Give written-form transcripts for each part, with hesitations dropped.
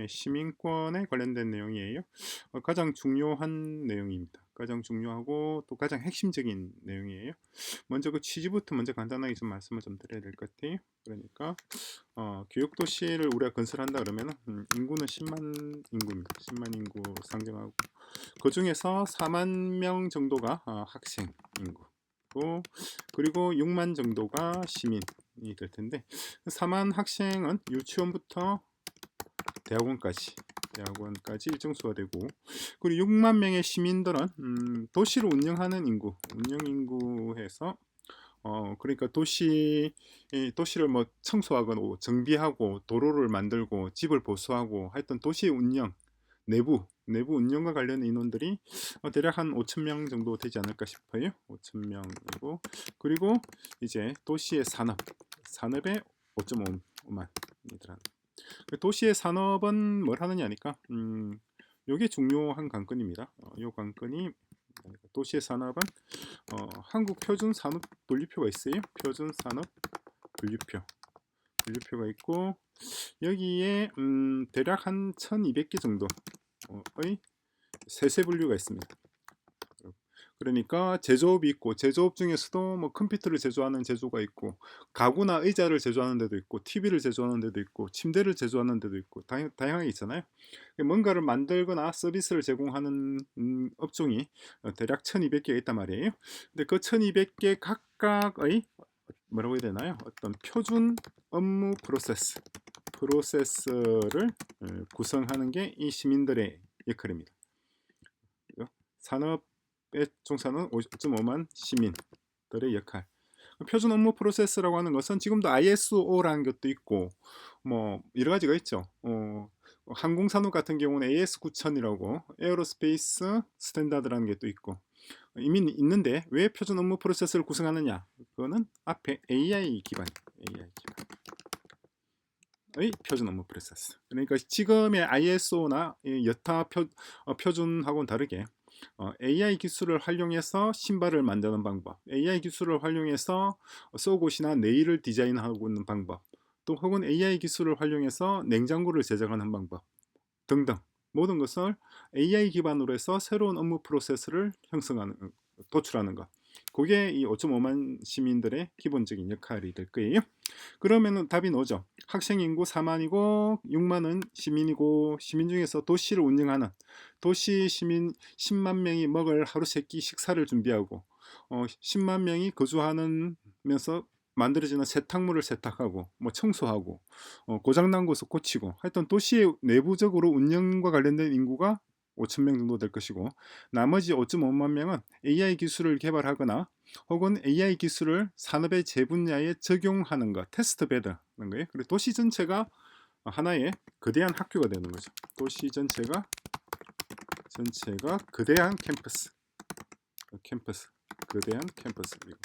시민권에 관련된 내용이에요. 가장 중요한 내용입니다. 가장 중요하고 또 가장 핵심적인 내용이에요. 먼저 그 취지부터 먼저 간단하게 좀 말씀을 좀 드려야 될 것 같아요. 그러니까 교육도시를 우리가 건설한다 그러면 인구는 10만 인구입니다. 10만 인구 상정하고 그 중에서 4만 명 정도가 학생 인구고, 그리고 6만 정도가 시민이 될 텐데, 4만 학생은 유치원부터 대학원까지 일정 수가 되고, 그리고 6만 명의 시민들은 도시를 운영하는 운영 인구에서 그러니까 도시를 뭐 청소하거나 정비하고 도로를 만들고 집을 보수하고 하여튼 도시 운영, 내부 운영과 관련 인원들이 대략 한 5천 명 정도 되지 않을까 싶어요. 5천 명이고, 그리고 이제 도시의 산업의 5.5만이더라. 도시의 산업은 뭘 하느냐니까, 요게 중요한 관건입니다. 요 관건이 도시의 산업은 한국 표준 산업 분류표가 있어요. 표준 산업 분류표가 있고, 여기에 대략 한 1200개 정도의 세세 분류가 있습니다. 그러니까 제조업이 있고, 제조업 중에서도 뭐 컴퓨터를 제조하는 제조가 있고, 가구나 의자를 제조하는 데도 있고, TV를 제조하는 데도 있고, 침대를 제조하는 데도 있고, 다양하게 있잖아요. 뭔가를 만들거나 서비스를 제공하는 업종이 대략 1200개가 있단 말이에요. 근데 그 1200개 각각의 뭐라고 해야 되나요? 어떤 표준 업무 프로세스를 구성하는 게 이 시민들의 역할입니다. 산업에 종사하는 5.5만 시민들의 역할. 표준 업무 프로세스라고 하는 것은 지금도 ISO라는 것도 있고 뭐 여러 가지가 있죠. 항공산업 같은 경우는 AS 9000이라고 에어로스페이스 스탠다드라는 게 또 있고 이미 있는데 왜 표준 업무 프로세스를 구성하느냐? 그거는 앞에 AI 기반의 표준 업무 프로세스. 그러니까 지금의 ISO나 여타 표준하고는 다르게 AI 기술을 활용해서 신발을 만드는 방법, AI 기술을 활용해서 속옷이나 네일을 디자인하고 있는 방법, 또 혹은 AI 기술을 활용해서 냉장고를 제작하는 방법 등등, 모든 것을 AI 기반으로 해서 새로운 업무 프로세스를 도출하는 것. 그게 이 5.5만 시민들의 기본적인 역할이 될 거예요. 그러면은 답이 나오죠. 학생 인구 4만이고 6만은 시민이고, 시민 중에서 도시를 운영하는 도시 시민 10만 명이 먹을 하루 세끼 식사를 준비하고 10만 명이 거주하면서 만들어지는 세탁물을 세탁하고 뭐 청소하고 고장난 곳을 고치고, 하여튼 도시의 내부적으로 운영과 관련된 인구가 5천 명 정도 될 것이고, 나머지 5.5만 명은 AI 기술을 개발하거나 혹은 AI 기술을 산업의 제 분야에 적용하는 것, 테스트 베드는 거예요. 그리고 도시 전체가 하나의 거대한 학교가 되는 거죠. 도시 전체가 거대한 거대한 캠퍼스입니다.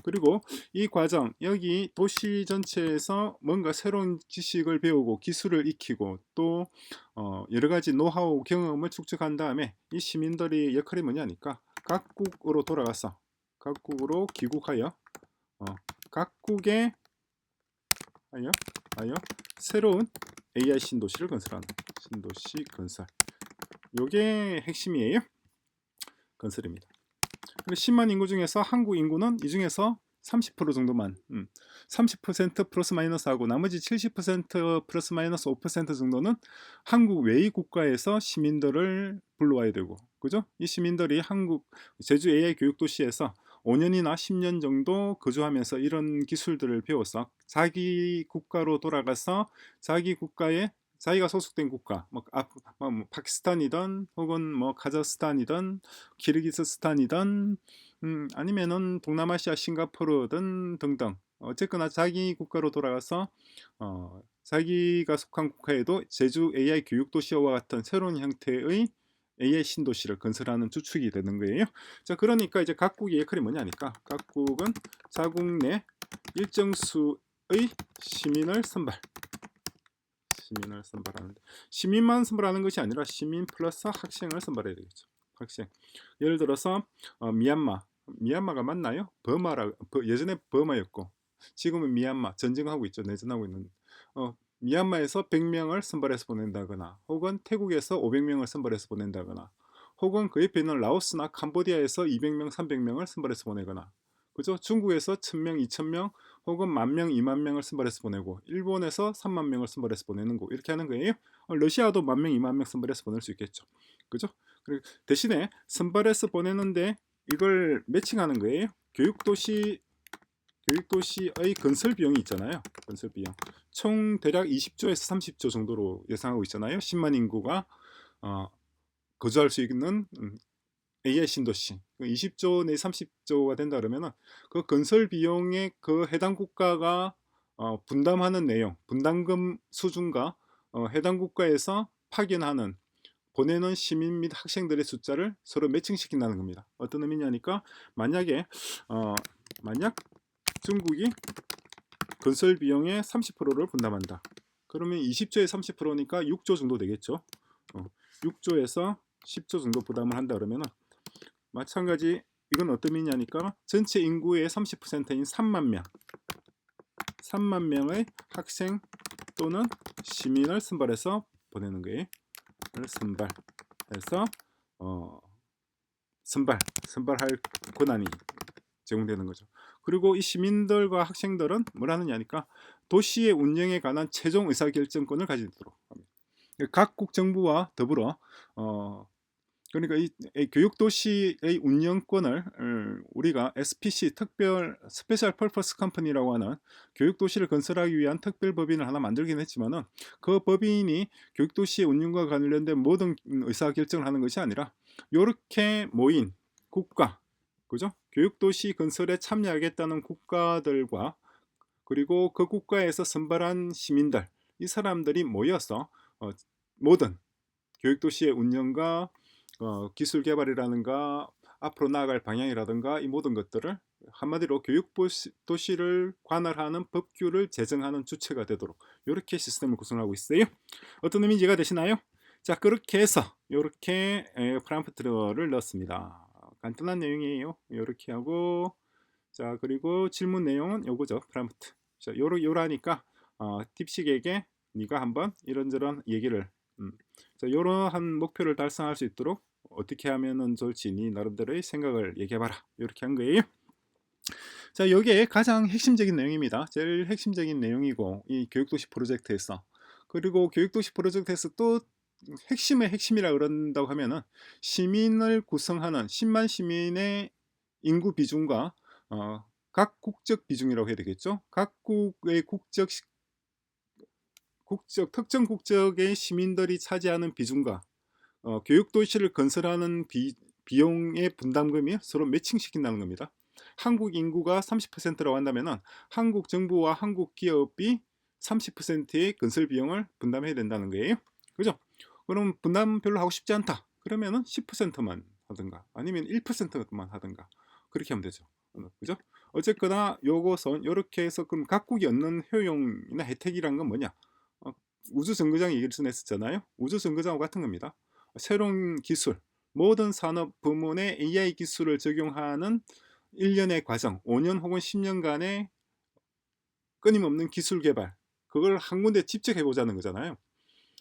그리고 이 과정, 여기 도시 전체에서 뭔가 새로운 지식을 배우고 기술을 익히고 또 여러 가지 노하우 경험을 축적한 다음에 이 시민들의 역할이 뭐냐니까, 각국으로 귀국하여 각국에 하여 새로운 AI 신도시를 건설하는 신도시 건설. 요게 핵심이에요. 건설입니다. 10만 인구 중에서 한국 인구는 이 중에서 30% 정도만 30% 플러스 마이너스 하고, 나머지 70% 플러스 마이너스 5% 정도는 한국 외의 국가에서 시민들을 불러와야 되고, 그죠? 이 시민들이 한국 제주 AI 교육도시에서 5년이나 10년 정도 거주하면서 이런 기술들을 배워서 자기 국가로 돌아가서 자기 국가에 자기가 소속된 국가, 뭐 파키스탄이든 혹은 뭐 카자흐스탄이든 키르기스스탄이든 아니면은 동남아시아 싱가포르든 등등, 어쨌거나 자기 국가로 돌아가서 자기가 속한 국가에도 제주 AI 교육도시와 같은 새로운 형태의 AI 신도시를 건설하는 주축이 되는 거예요. 자, 그러니까 이제 각국의 역할이 뭐냐니까, 각국은 자국 내 일정 수의 시민을 선발하는데, 시민만 선발하는 것이 아니라 시민 플러스 학생을 선발해야 되겠죠. 학생. 예를 들어서 미얀마가 맞나요? 예전에 버마였고 지금은 미얀마 전쟁하고 있죠. 내전하고 있는 미얀마에서 100명을 선발해서 보낸다거나 혹은 태국에서 500명을 선발해서 보낸다거나 혹은 그 옆에 있는 라오스나 캄보디아에서 200명, 300명을 선발해서 보내거나 그죠? 중국에서 1000명, 2000명 혹은 10,000명, 20,000명을 선발해서 보내고 일본에서 30,000명을 선발해서 보내는 거 이렇게 하는 거예요. 러시아도 10,000명, 20,000명 선발해서 보낼 수 있겠죠. 그죠? 그리고 대신에 선발해서 보내는데 이걸 매칭하는 거예요. 교육도시의 건설 비용이 있잖아요. 건설 비용. 총 대략 20조에서 30조 정도로 예상하고 있잖아요. 10만 인구가 거주할 수 있는 AI 신도시 20조 내 30조가 된다 그러면은 그 건설 비용에 그 해당 국가가 분담하는 내용, 분담금 수준과 해당 국가에서 파견하는 보내는 시민 및 학생들의 숫자를 서로 매칭시킨다는 겁니다. 어떤 의미냐니까 만약에 만약 중국이 건설 비용의 30%를 분담한다. 그러면 20조에 30%니까 6조 정도 되겠죠. 6조에서 10조 정도 부담을 한다 그러면은 마찬가지 이건 어떤 의미냐니까 전체 인구의 30%인 3만 명 3만 명의 학생 또는 시민을 선발해서 보내는 거예요. 선발해서 선발할 권한이 제공되는 거죠. 그리고 이 시민들과 학생들은 뭘 하느냐니까 도시의 운영에 관한 최종 의사결정권을 가지도록 합니다. 각국 정부와 더불어 그러니까 이 교육도시의 운영권을 우리가 SPC 스페셜 퍼포스 컴퍼니라고 하는 교육도시를 건설하기 위한 특별법인을 하나 만들긴 했지만은 그 법인이 교육도시의 운영과 관련된 모든 의사결정을 하는 것이 아니라 이렇게 모인 국가, 그죠? 교육도시 건설에 참여하겠다는 국가들과 그리고 그 국가에서 선발한 시민들, 이 사람들이 모여서 모든 교육도시의 운영과 기술 개발이라든가 앞으로 나아갈 방향이라든가 이 모든 것들을 한마디로 교육도시를 관할하는 법규를 제정하는 주체가 되도록 이렇게 시스템을 구성하고 있어요. 어떤 의미인지 이해가 되시나요? 자, 그렇게 해서 이렇게 프롬프트를 넣었습니다. 간단한 내용이에요. 이렇게 하고 자, 그리고 질문 내용은 요거죠. 프롬프트. 자, 요라니까 딥식에게 네가 한번 이런저런 얘기를 자, 이러한 목표를 달성할 수 있도록 어떻게 하면은 좋을지 네 나름대로의 생각을 얘기해봐라. 이렇게 한 거예요. 자, 여기에 가장 핵심적인 내용입니다. 제일 핵심적인 내용이고 이 교육도시 프로젝트에서 그리고 교육도시 프로젝트에서 또 핵심의 핵심이라 그런다고 하면은 시민을 구성하는 10만 시민의 인구 비중과 각 국적 비중이라고 해야 되겠죠. 각국의 특정 국적의 시민들이 차지하는 비중과 교육도시를 건설하는 비용의 분담금이 서로 매칭시킨다는 겁니다. 한국 인구가 30%라고 한다면 한국 정부와 한국 기업이 30%의 건설 비용을 분담해야 된다는 거예요. 그죠? 그럼 분담 별로 하고 싶지 않다. 그러면은 10%만 하든가 아니면 1%만 하든가 그렇게 하면 되죠. 그죠? 어쨌거나 요것은 이렇게 해서 그럼 각국이 얻는 효용이나 혜택이란 건 뭐냐? 우주정거장 얘기를 전 했었잖아요. 우주정거장과 같은 겁니다. 새로운 기술, 모든 산업 부문에 AI 기술을 적용하는 1년의 과정, 5년 혹은 10년간의 끊임없는 기술 개발, 그걸 한 군데 집중 해보자는 거잖아요.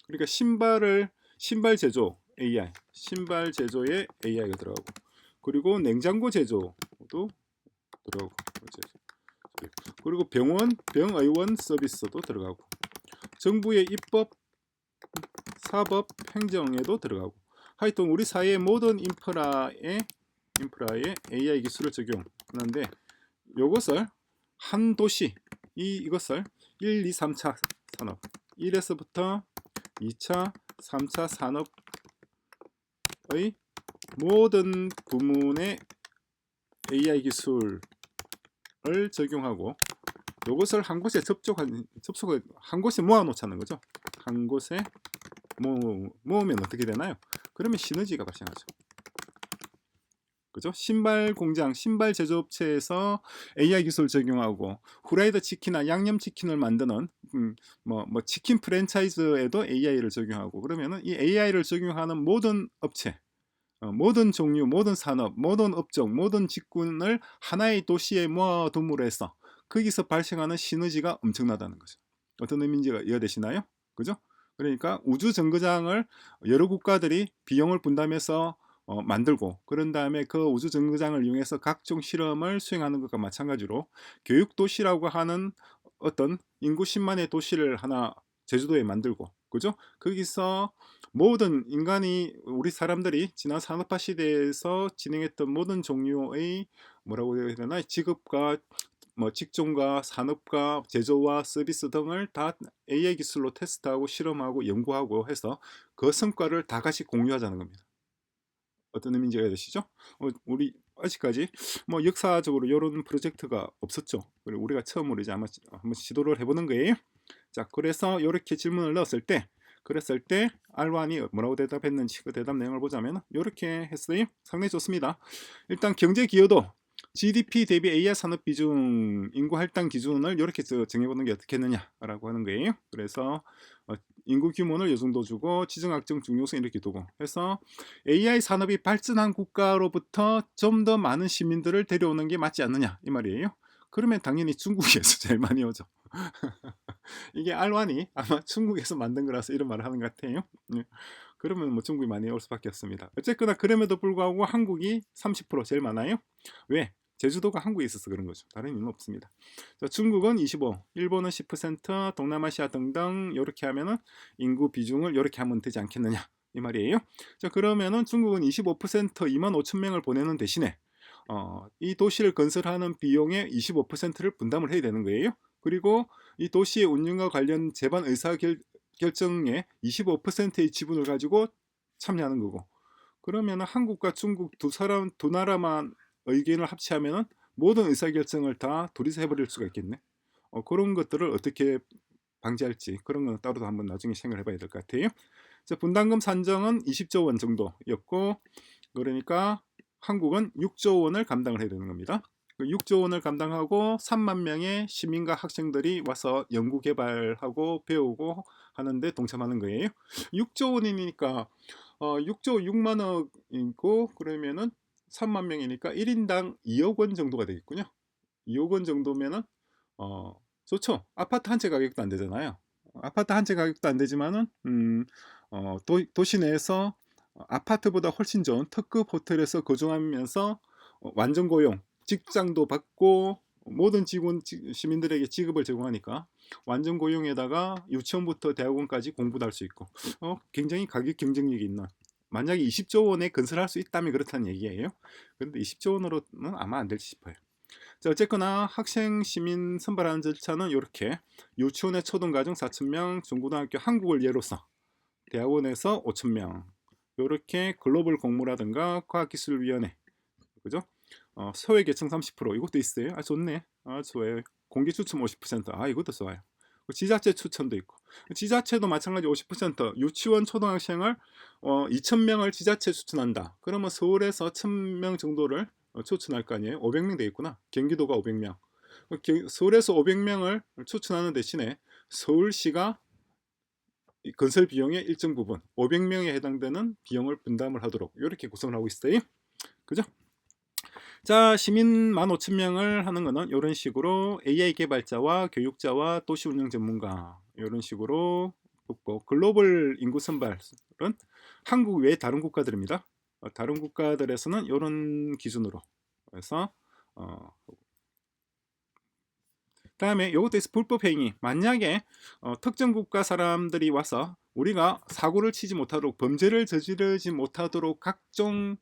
그러니까 신발 제조 AI, 신발 제조에 AI가 들어가고, 그리고 냉장고 제조도 들어가고, 그리고 병의원 서비스도 들어가고, 정부의 입법, 사법, 행정에도 들어가고, 하여튼 우리 사회의 모든 인프라에 AI 기술을 적용하는데 이것을 한 도시 이것을 1, 2, 3차 산업 1에서부터 2차, 3차 산업의 모든 부문에 AI 기술을 적용하고 이것을 한 곳에 접속을 한 곳에 모아놓자는 거죠. 한 곳에 모으면 어떻게 되나요? 그러면 시너지가 발생하죠. 그죠? 신발 공장, 신발 제조업체에서 AI 기술 적용하고 후라이드 치킨이나 양념 치킨을 만드는 뭐 치킨 프랜차이즈에도 AI를 적용하고 그러면은 이 AI를 적용하는 모든 업체, 모든 종류, 모든 산업, 모든 업종, 모든 직군을 하나의 도시에 모아둠으로 해서 거기서 발생하는 시너지가 엄청나다는 거죠. 어떤 의미인지 이해되시나요? 그죠? 그러니까 우주 정거장을 여러 국가들이 비용을 분담해서 만들고, 그런 다음에 그 우주 정거장을 이용해서 각종 실험을 수행하는 것과 마찬가지로 교육 도시라고 하는 어떤 인구 10만의 도시를 하나 제주도에 만들고, 그죠? 거기서 모든 인간이, 우리 사람들이 지난 산업화 시대에서 진행했던 모든 종류의, 뭐라고 해야 되나, 직업과 뭐 직종과 산업과 제조와 서비스 등을 다 AI 기술로 테스트하고 실험하고 연구하고 해서 그 성과를 다 같이 공유하자는 겁니다. 어떤 의미인지 이해되시죠? 우리 아직까지 뭐 역사적으로 이런 프로젝트가 없었죠. 그리고 우리가 처음으로 이제 아마 한번 시도를 해보는 거예요. 자, 그래서 이렇게 질문을 넣었을 때, 그랬을 때 알완이 뭐라고 대답했는지 그 대답 내용을 보자면 이렇게 했어요. 상당히 좋습니다. 일단 경제 기여도 GDP 대비 AI 산업 비중, 인구 할당 기준을 이렇게 정해보는 게 어떻겠느냐라고 하는 거예요. 그래서 인구 규모를 이 정도 주고 지정학적 중요성 이렇게 두고 해서 AI 산업이 발전한 국가로부터 좀 더 많은 시민들을 데려오는 게 맞지 않느냐 이 말이에요. 그러면 당연히 중국에서 제일 많이 오죠. 이게 알완이 아마 중국에서 만든 거라서 이런 말을 하는 것 같아요. 예. 그러면 뭐 중국이 많이 올 수밖에 없습니다. 어쨌거나 그럼에도 불구하고 한국이 30% 제일 많아요. 왜? 제주도가 한국에 있어서 그런 거죠. 다른 이유는 없습니다. 자, 중국은 25, 일본은 10%, 동남아시아 등등 이렇게 하면은 인구 비중을 이렇게 하면 되지 않겠느냐 이 말이에요. 자, 그러면은 중국은 25% 2만 5천 명을 보내는 대신에 이 도시를 건설하는 비용의 25%를 분담을 해야 되는 거예요. 그리고 이 도시의 운영과 관련 제반 의사결정의 25%의 지분을 가지고 참여하는 거고, 그러면 한국과 중국 두 나라만 의견을 합치하면 모든 의사결정을 다 둘이서 해버릴 수가 있겠네. 그런 것들을 어떻게 방지할지, 그런 건 따로도 한번 나중에 생각을 해봐야 될 것 같아요. 자, 분담금 산정은 20조 원 정도였고, 그러니까 한국은 6조 원을 감당을 해야 되는 겁니다. 6조 원을 감당하고 3만 명의 시민과 학생들이 와서 연구 개발하고 배우고 하는데 동참하는 거예요. 6조 원이니까 6조 6만 원이고, 그러면은 3만 명이니까 1인당 2억 원 정도가 되겠군요. 2억 원 정도면은 좋죠. 아파트 한 채 가격도 안 되잖아요. 아파트 한 채 가격도 안 되지만은 도시 내에서 아파트보다 훨씬 좋은 특급 호텔에서 거주하면서 완전 고용, 직장도 받고 모든 시민들에게 직업을 제공하니까 완전 고용에다가 유치원부터 대학원까지 공부도 할 수 있고 굉장히 가격 경쟁력이 있는, 만약에 20조 원에 건설할 수 있다면 그렇다는 얘기예요. 그런데 20조 원으로는 아마 안 될지 싶어요. 자, 어쨌거나 학생 시민 선발하는 절차는 이렇게: 유치원의 초등가정 4,000명, 중고등학교 한국을 예로서 대학원에서 5,000명, 이렇게 글로벌 공모라든가 과학기술위원회, 그죠? 소외 계층 30%, 이것도 있어요. 좋네. 좋아요. 공개 추첨 50%, 이것도 좋아요. 지자체 추천도 있고, 지자체도 마찬가지 50%, 유치원 초등학생을 2,000명을 지자체 추천한다. 그러면 서울에서 1,000명 정도를 추천할 거 아니에요. 500명 되겠구나. 경기도가 500명. 서울에서 500명을 추천하는 대신에 서울시가 건설 비용의 일정 부분 500명에 해당되는 비용을 분담을 하도록 이렇게 구성을 하고 있어요. 그죠? 자, 시민 15,000명을 하는 거는 이런 식으로 AI 개발자와 교육자와 도시 운영 전문가, 이런 식으로 뽑고, 글로벌 인구 선발은 한국 외 다른 국가들입니다. 다른 국가들에서는 이런 기준으로 해서 다음에 이것도 있어. 불법 행위. 만약에 특정 국가 사람들이 와서 우리가 사고를 치지 못하도록, 범죄를 저지르지 못하도록 각종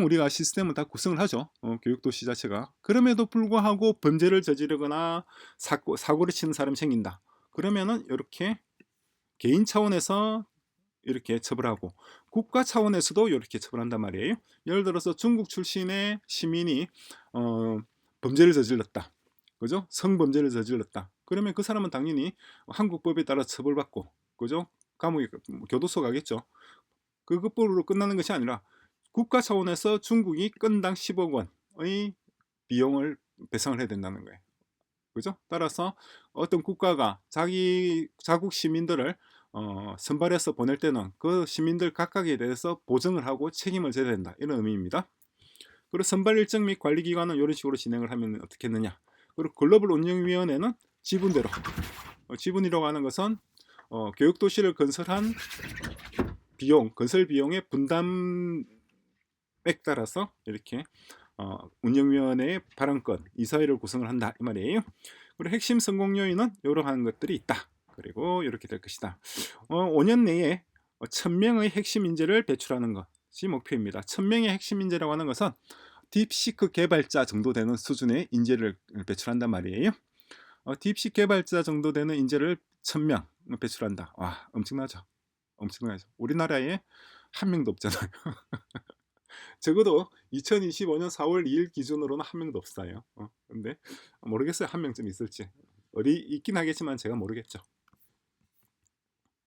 우리가 시스템을 다 구성을 하죠. 교육도시 자체가. 그럼에도 불구하고 범죄를 저지르거나 사고를 치는 사람이 생긴다. 그러면은 이렇게 개인 차원에서 이렇게 처벌하고, 국가 차원에서도 이렇게 처벌한단 말이에요. 예를 들어서 중국 출신의 시민이 범죄를 저질렀다. 그죠? 성범죄를 저질렀다. 그러면 그 사람은 당연히 한국법에 따라 처벌받고, 그죠? 감옥에, 교도소 가겠죠. 그것으로 끝나는 것이 아니라 국가 차원에서 중국이 건당 10억 원의 비용을 배상을 해야 된다는 거예요. 그죠? 따라서 어떤 국가가 자국 시민들을 선발해서 보낼 때는 그 시민들 각각에 대해서 보증을 하고 책임을 져야 된다, 이런 의미입니다. 그리고 선발 일정 및 관리 기관은 이런 식으로 진행을 하면 어떻겠느냐. 그리고 글로벌 운영위원회는 지분대로 지분이라고 하는 것은 교육도시를 건설한 비용, 건설 비용의 분담액 따라서 이렇게 운영위원회의 발언권, 이사회를 구성을 한다 이 말이에요. 그리고 핵심 성공 요인은 이러한 것들이 있다. 그리고 이렇게 될 것이다. 5년 내에 1000명의 핵심 인재를 배출하는 것이 목표입니다. 1000명의 핵심 인재라고 하는 것은 딥시크 개발자 정도 되는 수준의 인재를 배출한단 말이에요. 딥시크 개발자 정도 되는 인재를 1000명 배출한다. 와, 엄청나죠. 엄청나죠. 우리나라에 한 명도 없잖아요. 적어도 2025년 4월 2일 기준으로는 한 명도 없어요. 근데 모르겠어요. 한 명쯤 있을지. 어디 있긴 하겠지만 제가 모르겠죠.